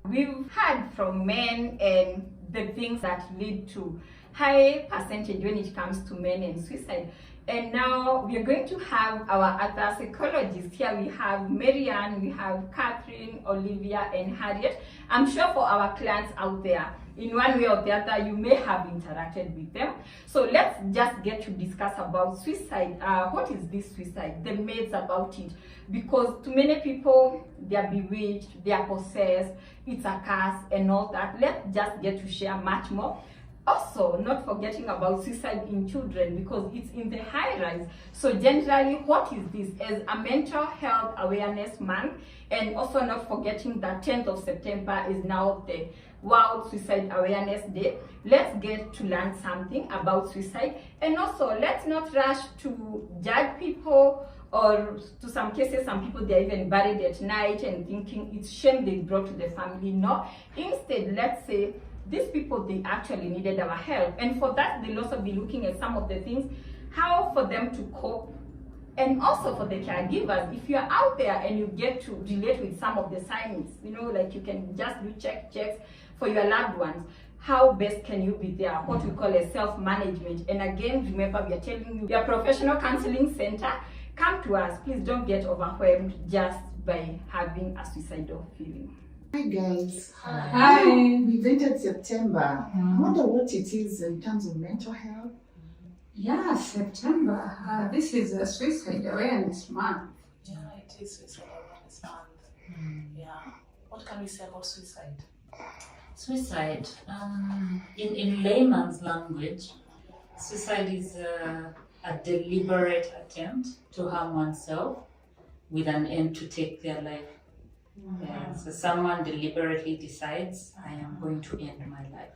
We've heard from men and the things that lead to high percentage when it comes to men and suicide. And now we are going to have our other psychologists here. We have Marianne, we have Catherine, Olivia, and Harriet. I'm sure for our clients out there, in one way or the other, you may have interacted with them. So let's just get to discuss about suicide. What is this suicide? The myths about it. Because to many people, they are bewitched, they are possessed, it's a curse and all that. Let's just get to share much more. Also, not forgetting about suicide in children because it's in the high rise. So generally, what is this? As a mental health awareness month, and also not forgetting that 10th of September is now the World Suicide Awareness Day. Let's get to learn something about suicide, and also let's not rush to judge people, or to some cases, some people, they're even buried at night and thinking it's shame they brought to the family. No, instead, let's say these people, they actually needed our help, and for that they'll also be looking at some of the things, how for them to cope, and also for the caregivers. If you're out there and you get to relate with some of the signs, you know, like you can just do checks for your loved ones, how best can you be there? What we call a self-management. And again, remember, we are telling you, we are a professional counseling center. Come to us. Please don't get overwhelmed just by having a suicidal feeling. Hi guys. Hi. We've entered September. I wonder what it is in terms of mental health. Yeah, September. This is a Suicide Awareness Month. Yeah, it is Suicide Awareness Month. Yeah. What can we say about suicide? Suicide, in layman's language, suicide is a deliberate attempt to harm oneself with an aim to take their life. Yeah, so someone deliberately decides, I am going to end my life.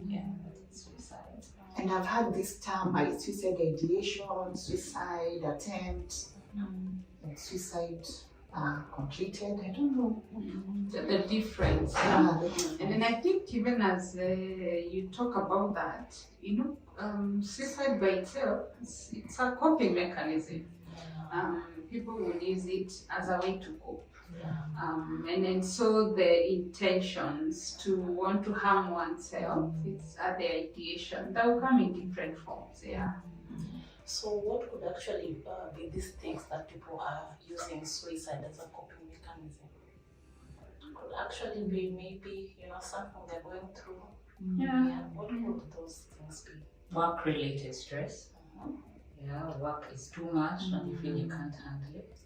Yeah, that's suicide. And I've had this term, suicide ideation, suicide attempt, and suicide completed. I don't know. The difference. And then I think even as you talk about that, you know, suicide by itself, it's a coping mechanism. People will use it as a way to cope. And then so the intentions to want to harm oneself, it's the ideation that will come in different forms. Yeah. So what could actually be these things that people are using suicide as a coping mechanism? Could actually be maybe, you know, something they're going through. Yeah. What would those things be? Work-related stress. Yeah, work is too much and you feel you can't handle it.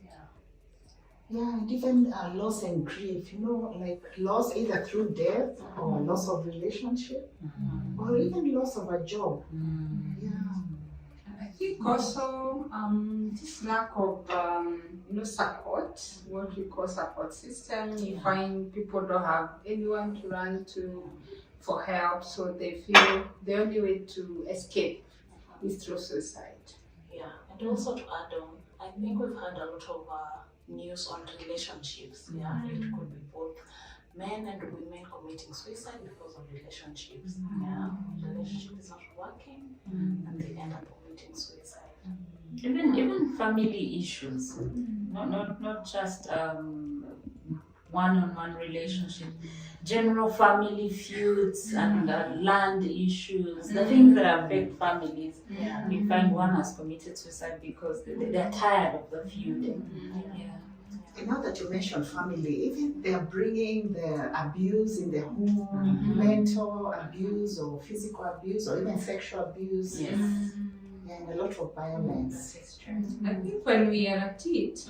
Yeah, and even loss and grief, you know, like loss either through death or loss of relationship or even loss of a job. Yeah. And I think also this lack of you know, support, what we call support system. You find people don't have anyone to run to for help, so they feel the only way to escape is through suicide. Yeah, and also to add on, I think we've had a lot of news on relationships. Yeah, it could be both men and women committing suicide because of relationships. Yeah, the relationship is not working and they end up committing suicide. Even family issues, not just one-on-one relationship, general family feuds and land issues, the things that affect families. We find one has committed suicide because they're tired of the feud. And now that you mentioned family, even they are bringing the abuse in the home, mental abuse or physical abuse or even sexual abuse. Yes. And a lot of violence. I think when we are at it,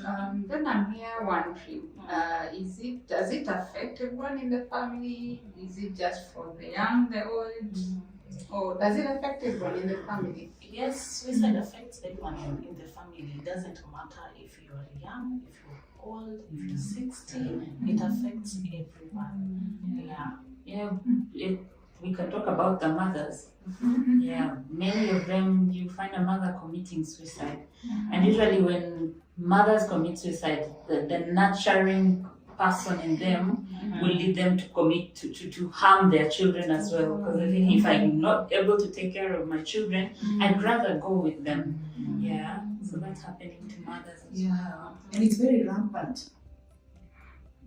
then I'm here wondering, does it affect everyone in the family? Is it just for the young, the old? Or does it affect everyone in the family? Yes, suicide affects everyone in the family. It doesn't matter if you are young, if you're old, if you're 60, it affects everyone. We can talk about the mothers. Yeah, many of them, you find a mother committing suicide. And usually when mothers commit suicide, the nurturing person in them will lead them to commit to harm their children as well. Because they think, if I'm not able to take care of my children, I'd rather go with them. Yeah, so that's happening to mothers as well. And it's very rampant.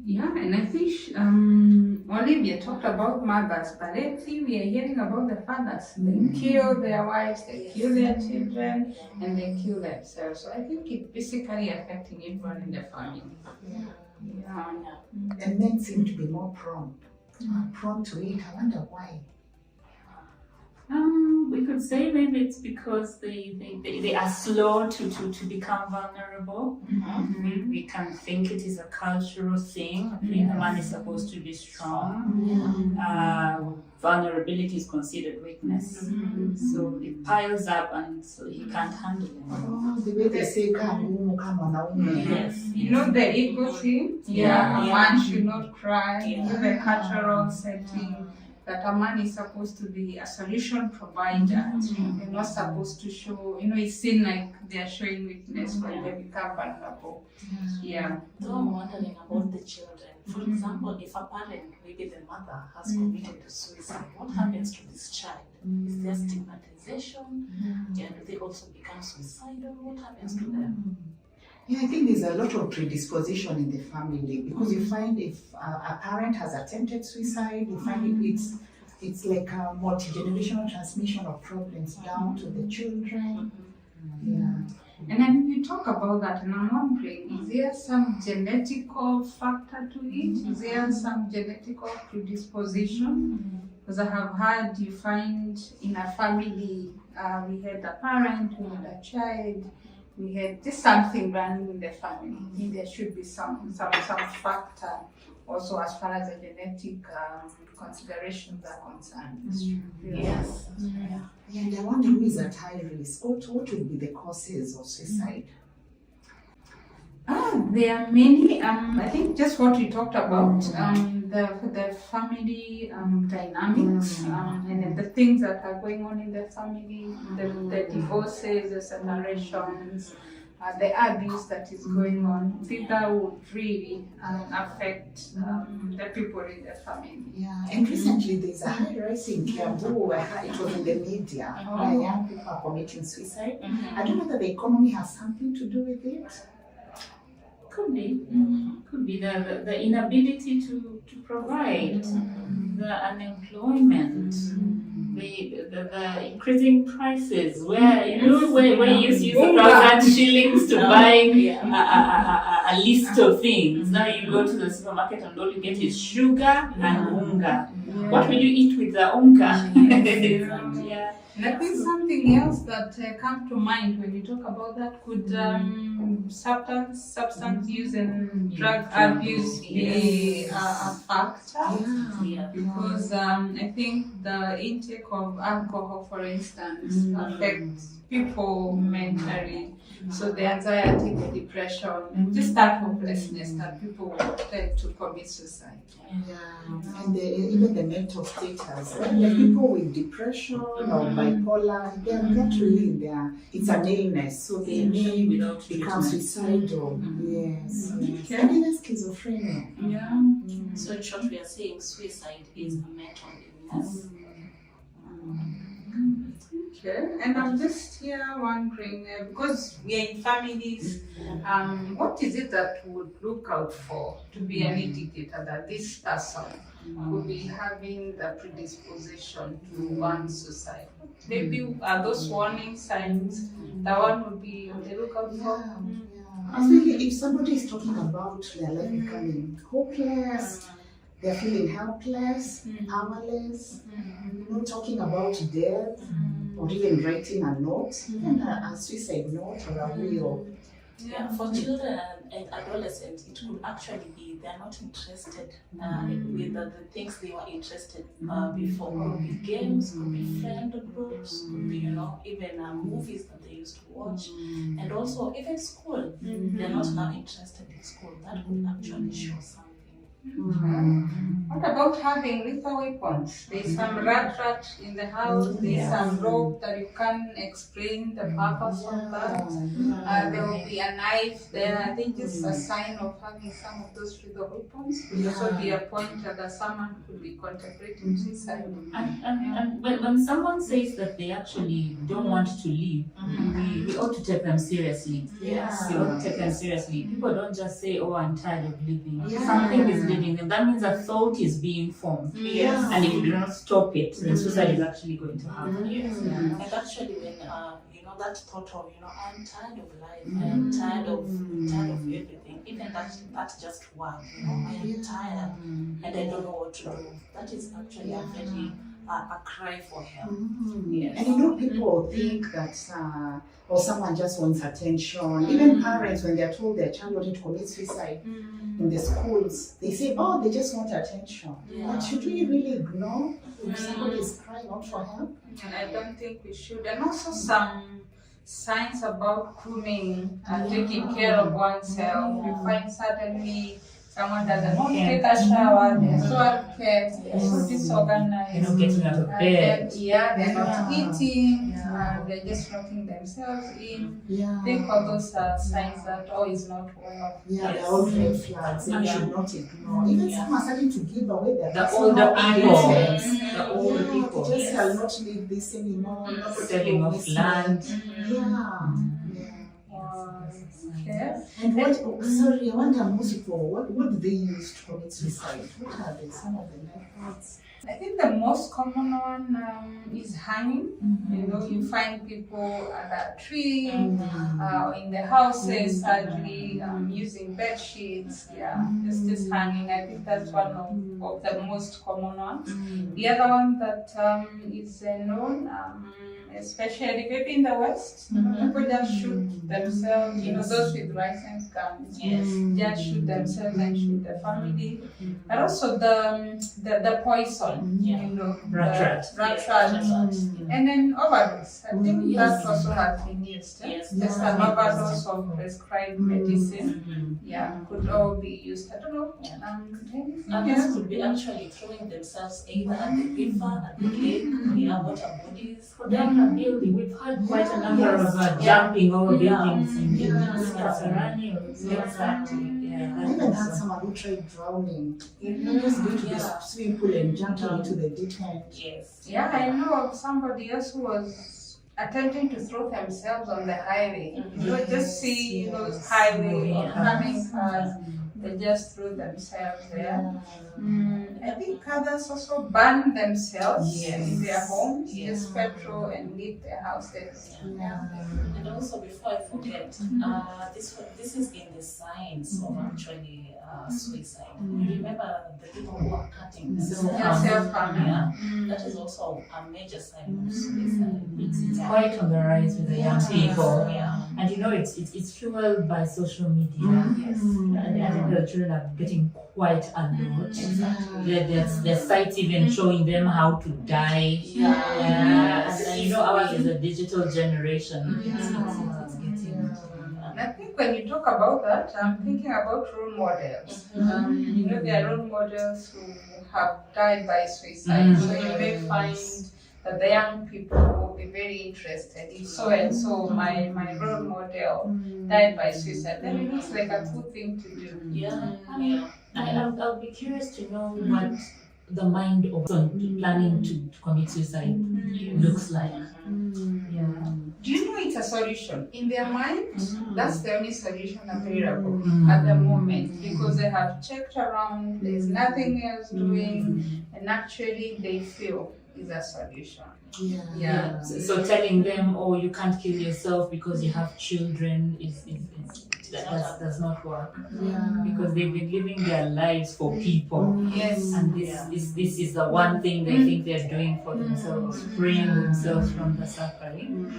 Yeah, and I think one Olivia talked about mothers, but lately we are hearing about the fathers. They kill their wives, they kill their children, and they kill themselves. So I think it's basically affecting everyone in the family. Yeah. And men seem to be more prone to it. I wonder why. We could say maybe it's because they are slow to become vulnerable. We can think it is a cultural thing. The man is supposed to be strong. Vulnerability is considered weakness. So it piles up and so he can't handle it. Oh, the way they say, come on. Yes. You know the ego thing? A man should not cry. The cultural setting. That a man is supposed to be a solution provider. They're not supposed to show, it's seen like they're showing weakness when they become vulnerable. So I'm wondering about the children. For example, if a parent, maybe the mother, has committed to suicide, what happens to this child? Is there stigmatization? Do they also become suicidal? What happens to them? Yeah, I think there's a lot of predisposition in the family because you find if a parent has attempted suicide, you find it's like a multi-generational transmission of problems down to the children. And then you talk about that, and I'm wondering, is there some genetical factor to it? Is there some genetical predisposition? Because I have heard you find in a family, we had a parent, we had a child, we had just something running in the family. I think there should be some factor also as far as the genetic considerations are concerned. Yes. And I wonder who is at high risk. What would be the causes of suicide? There are many. I think just what we talked about, the family dynamics, and then the things that are going on in the family, the divorces, the separations, the abuse that is going on. I think that would really affect the people in the family. Yeah, and recently there's a high rise in Kiambu. It was in the media where young people are committing suicide. I don't know whether the economy has something to do with it. Could be. Could be the inability to provide, the unemployment, the increasing prices, where where you used to use 1,000 shillings to buy a list of things. Now you go to the supermarket and all you get is sugar and unga. What will you eat with the unga? And I think something else that comes to mind when you talk about that could substance use and drug abuse be a factor. Because I think the intake of alcohol, for instance, affects people mentally. So the anxiety, the depression, and just that hopelessness that people tend to commit suicide. And even the mental status. The people with depression or bipolar, they're not really there. It's an illness, so they may become suicidal. Yes. And even schizophrenia. So in short, we are saying suicide is a mental illness. Okay, and I'm just here wondering, because we are in families, what is it that would look out for to be an indicator that this person will be having the predisposition to want suicide? Maybe are those warning signs that one would be on the lookout for? I think if somebody is talking about their life becoming hopeless, they're feeling helpless, powerless, talking about death, or even writing a note, even a suicide note or a will. For children and adolescents, it could actually be they're not interested with the things they were interested before. Could be games, could be friend groups, could be even movies that they used to watch, and also even school. They're not now interested in school. That would actually show something. What about having lethal weapons? There's some rat in the house, there's some rope that you can't explain the purpose of that. There will be a knife there. I think it's a sign of having some of those lethal weapons. It will also be a pointer that someone could be contemplating suicide. And when someone says that they actually don't want to live, we ought to take them seriously. We ought to take them seriously. People don't just say, "Oh, I'm tired of living." Something is leading them. That means a thought is is being formed. Yes. And if you do not stop it, then suicide is actually going to happen. Yes. Yeah. And actually, when that thought of I'm tired of life, I'm tired of everything, even that just word, I'm tired and I don't know what to do. That is actually a very a cry for help. Yes. And people think that or someone just wants attention. Even parents, when they're told their child wanted to commit suicide in the schools, they say, oh, they just want attention. But should we really ignore if somebody is crying out for help? And I don't think we should. And also some signs about grooming and taking care of oneself. You find suddenly someone doesn't want to take a shower, they're so upset, they're so disorganized. Getting out of bed. They're not eating, they're just locking themselves in. I think all those are signs that all is not well. They're all red flags and you should not ignore. Even some are starting to give away their The older people. items. The older people. Just shall not leave this anymore. Not Selling of this land. Yes. And I wonder most people, what do they use to commit suicide? What are some of the methods? I think the most common one is hanging. You find people at a tree, in the houses, sadly, using bed sheets, just hanging. I think that's one of the most common ones. The other one that is known, especially maybe in the West, people just shoot themselves, those with licensed guns, just shoot themselves and shoot their family. But also the poison, rat. And then overdose. I think that also has been used. Just an overdose of prescribed medicine. Could all be used. I don't know. Others could be actually throwing themselves either at the river, at the lake, water bodies. Building. We've had quite a number of jumping over buildings in Kasarani. Exactly. I even had someone who tried drowning. Just going to the swimming pool and jumping into the deep end. Yeah, I know of somebody else who was attempting to throw themselves on the highway. Just see those highway or coming cars. They just threw themselves there. I think others also burn themselves in their homes, just petrol and leave their houses. And also, before I forget, this is in the signs of actually suicide. You remember the people who are cutting themselves? That is also a major sign of suicide. It's quite on the rise with the young people. And it's fueled by social media. And I think the children are getting quite alert. There's sites even showing them how to die. And ours is a digital generation. It's getting. And I think when you talk about that, I'm thinking about role models. There are role models who have died by suicide. So you may find that the young people will be very interested. If so and so, my role model died by suicide, then it looks like a good thing to do. I'll be curious to know what the mind of someone planning to commit suicide looks like. Do you know it's a solution? In their mind, that's the only solution available at the moment, because they have checked around, there's nothing else doing, and actually they feel is a solution. So telling them, you can't kill yourself because you have children that does not work. Because they've been living their lives for people. And this is the one thing they think they're doing for themselves, freeing themselves from the suffering.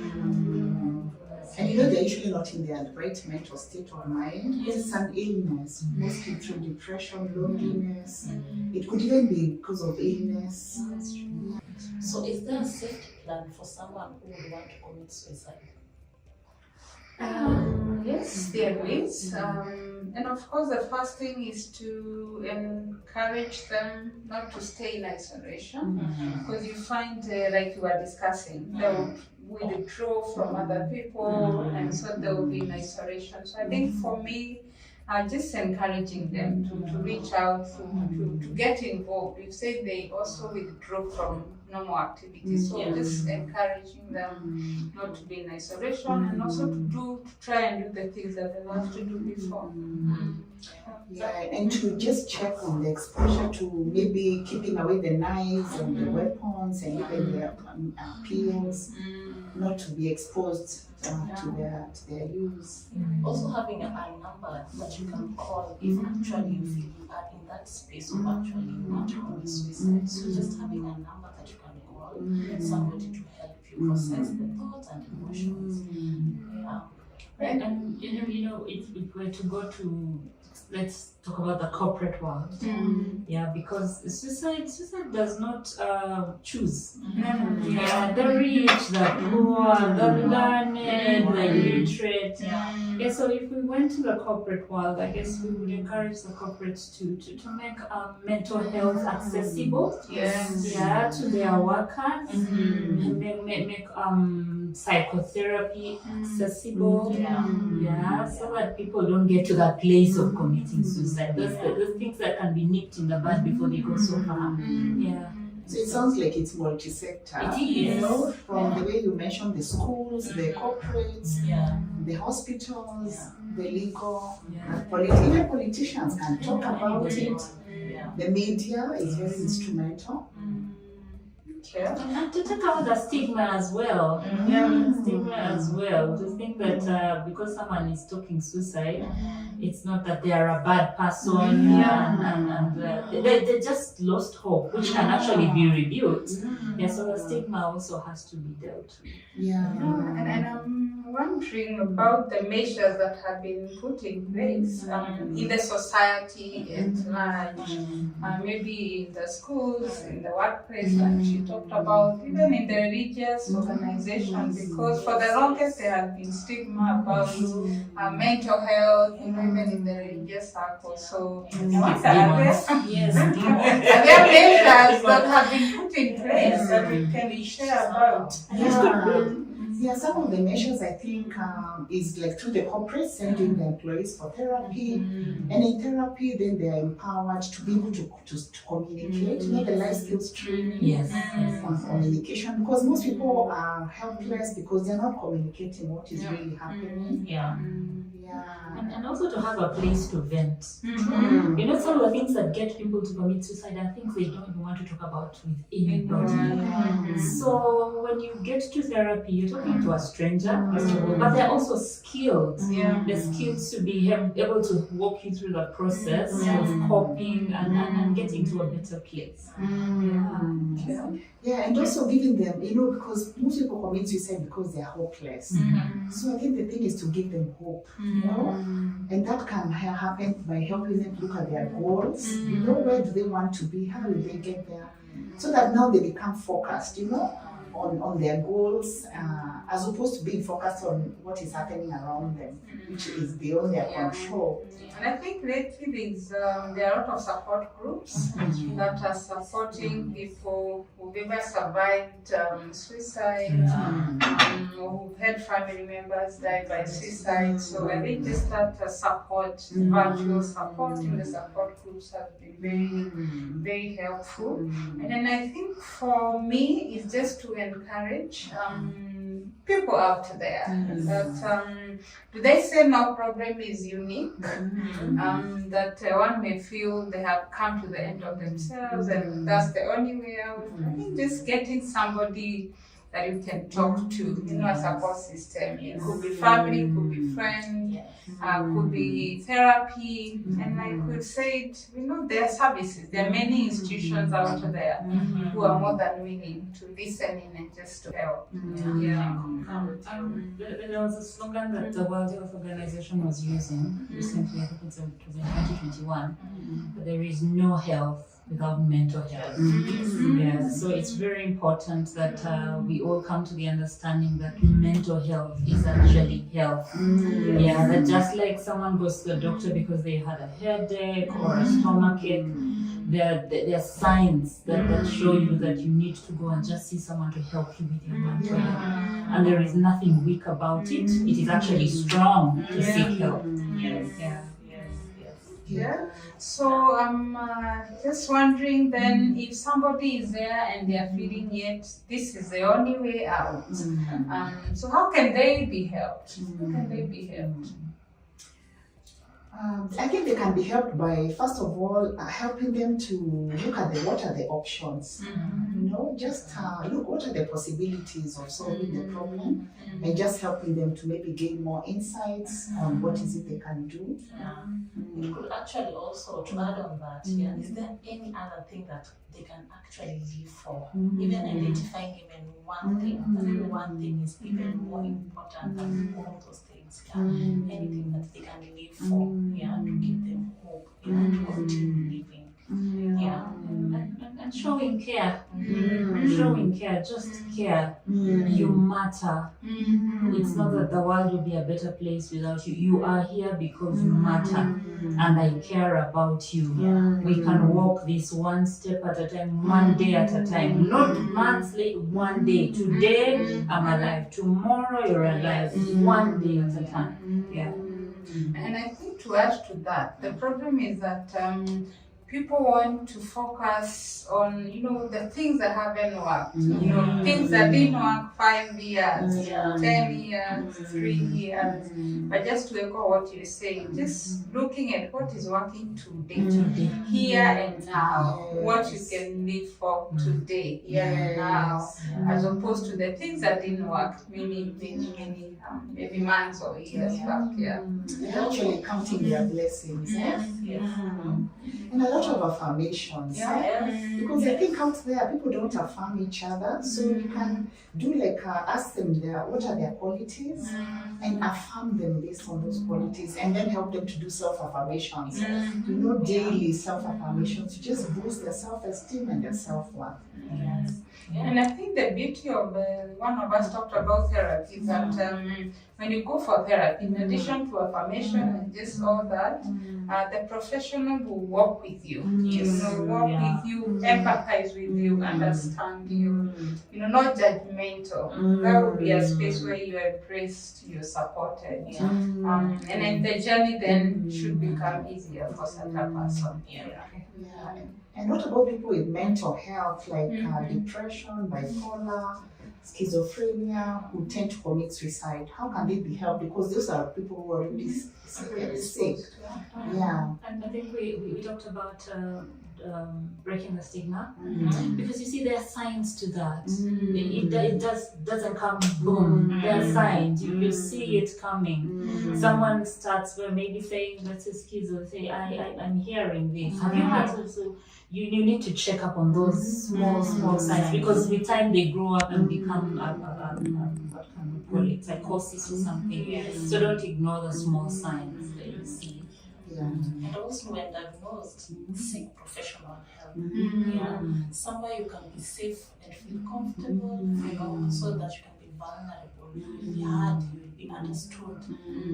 And they're usually not in their right mental state of mind. It's an illness, mostly through depression, loneliness. It could even be because of illness. So is there a safety plan for someone who would want to commit suicide? Yes, there is. And of course, the first thing is to encourage them not to stay in isolation. Because you find, like you were discussing, they will withdraw from other people, and so they will be in isolation. So I think for me, just encouraging them to reach out, to get involved. You say they also withdraw from normal activities. So just encouraging them not to be in isolation and also to try and do the things that they loved to do before. Yeah, and to just check on the exposure to maybe keeping away the knives and the weapons and even their pills, not to be exposed to their use. Also having a number that you can call if actually you feel you are in that space of actually you want to commit suicide. So just having a number that you can call somebody to help you process the thoughts and emotions. Yeah. And you know, if we're to go to, let's talk about the corporate world. Yeah, because suicide does not choose. Yeah, the rich, the poor, the learned, the illiterate. Yeah, so if we went to the corporate world, I guess we would encourage the corporates to make mental health accessible. Yeah, to their workers. Make psychotherapy accessible. Yeah, so that people don't get to that place of committing suicide. Those things that can be nipped in the bud before they go so far. Yeah. So it sounds like it's multi-sector. It is. You know, from the way you mentioned the schools, the corporates, the hospitals, the legal, even politicians can talk about it. The media is very instrumental. And to take out the stigma as well. Stigma as well. To think that because someone is talking suicide, it's not that they are a bad person and they just lost hope, which can actually be rebuilt. So the stigma also has to be dealt with. And I'm wondering about the measures that have been put in place in the society at large, maybe in the schools, in the workplace, like she talked about, even in the religious organizations, because for the longest there has been stigma about mental health, even in the religious circles. So are there measures that have been put in place that we can share about? Yeah, some of the measures I think is like through the corporate sending the employees for therapy, and in therapy then they are empowered to be able to communicate, the life skills training on communication, because most people are helpless because they're not communicating what is really happening. And also to have a place to vent. You know, some of the things that get people to commit suicide are things they don't even want to talk about with anybody. So when you get to therapy, you're talking to a stranger, first of all, but they're also skilled. The skills to be able to walk you through the process of coping and getting to a better place. And also giving them, because most people commit suicide because they're hopeless. So I think the thing is to give them hope, and that can happen by helping them look at their goals. Where do they want to be? How will they get there? So that now they become focused, on their goals, as opposed to being focused on what is happening around them, which is beyond their control. And I think lately there are a lot of support groups that are supporting people who've ever survived suicide, or who've had family members die by suicide. So I think just that support, virtual support in the support groups has been very, very helpful. And then I think for me, it's just to encourage people out there that do they say no problem is unique, that one may feel they have come to the end of themselves and that's the only way out. I think just getting somebody that you can talk to, a support system. It could be family, could be friends, could be therapy, and like we've said, there are services. There are many institutions out there who are more than willing to listen in and just to help. There was a slogan that the World Health Organization was using recently, I think it was in 2021, but there is no health without mental health. So it's very important that we all come to the understanding that mental health is actually health. That just like someone goes to the doctor because they had a headache or a stomachache, there are signs that show you that you need to go and just see someone to help you with your mental health. And there is nothing weak about it. It is actually strong to seek help. Yeah. So I'm just wondering then, if somebody is there and they are feeling yet this is the only way out, so how can they be helped? How can they be helped? I think they can be helped by, first of all, helping them to look at what are the options. You know, just look what are the possibilities of solving the problem, and just helping them to maybe gain more insights on what is it they can do. It could actually also, to add on that, is there any other thing that they can actually live for? Even identifying even one thing, that one thing is even more important than all those things. Anything that they can live for, to give them hope, to continue living. And showing care. Showing care, just care. You matter. It's not that the world will be a better place without you. You are here because you matter, and I care about you. We can walk this one step at a time, one day at a time, not months later, one day. Today I'm alive, tomorrow you're alive, one day at a time. And I think to add to that, the problem is that people want to focus on, the things that haven't worked, things that didn't work 5 years, 10 years, 3 years. But just to echo what you're saying, just looking at what is working today, here and now, what you can live for today, here and now, as opposed to the things that didn't work many maybe months or years back. They're actually counting their blessings. And a lot of affirmations. Because I think out there people don't affirm each other, so you can do ask them what are their qualities, and affirm them based on those qualities, and then help them to do self-affirmations. Daily self-affirmations to just boost their self-esteem and their self-worth. And I think the beauty of one of us talked about therapy is that when you go for therapy, in addition to affirmation and just all that, the professional will walk with you, with you, empathize with you, understand you, not judgmental. That will be a space where you are embraced, you're supported, and then the journey then should become easier for such a person. And what about people with mental health, like depression, bipolar, schizophrenia, who tend to commit suicide? How can they be helped? Because those are people who are really sick. And I think we talked about breaking the stigma, because you see there are signs to that. It doesn't come boom. There are signs. You see it coming. Someone starts maybe saying, let's say schizo, say I'm hearing this. Have you had also? You need to check up on those small signs, because with time they grow up and become what can we call it, psychosis or something. So don't ignore the small signs that you see. And also when diagnosed, seek professional help. Somewhere you can be safe and feel comfortable, so that you can be vulnerable. You'll be heard, you'll be understood.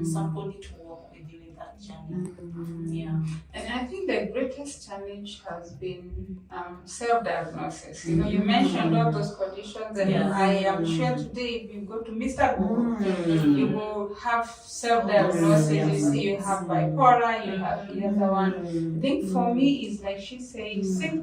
Somebody to walk with you in that journey. And I think the greatest challenge has been self-diagnosis. You mentioned all those conditions, and I am sure today if you go to Mr. Google, you will have self-diagnosis. You see, you have bipolar, you have the other one. I think for me, is like she said, seek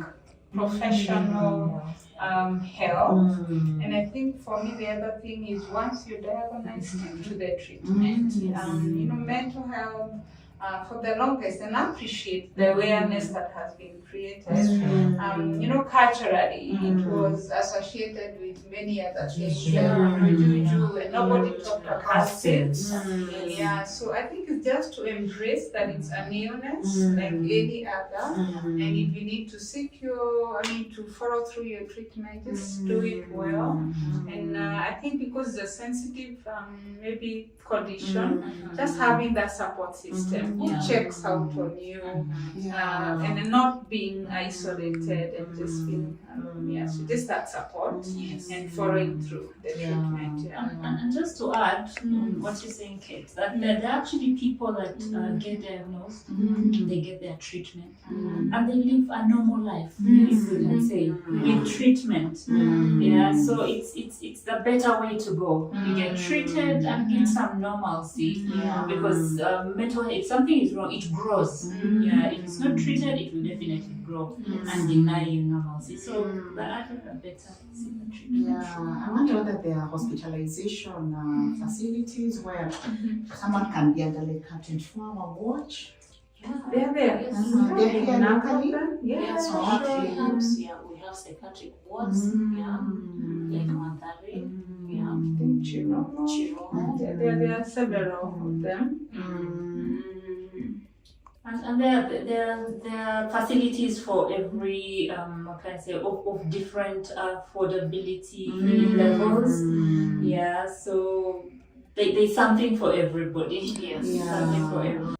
professional help. And I think for me the other thing is, once you're diagnosed, stick to the treatment. Mental health for the longest, and appreciate the awareness that has been created. Culturally it was associated with many other things, juju, and nobody talked about it. So I think it's just to embrace that it's an illness like any other, and if you need to seek to follow through your treatment, just do it well. And I think because it's a sensitive maybe condition, just having that support system who checks out on you, and not be being isolated and just feeling alone. Yeah, so just that support and following through the treatment. Yeah. And just to add what you're saying, Kate, that there are actually people that get diagnosed, they get their treatment, and they live a normal life, if we can say, with treatment. Yeah, so it's the better way to go. You get treated and get some normalcy, because mental health, if something is wrong, it grows. Yeah, if it's not treated, it will definitely grow and deny you normalcy. So the other are better is in the treatment. Yeah, I wonder whether there are hospitalization facilities where someone can be under like a 24-hour watch. They're there. They're here locally. Yes, Okay. we have psychiatric wards, like Mandari, Chiro. There are several of them. And there are facilities for every what can I say, of different affordability levels. Yeah, so there's something for everybody. Yes. Something for everyone.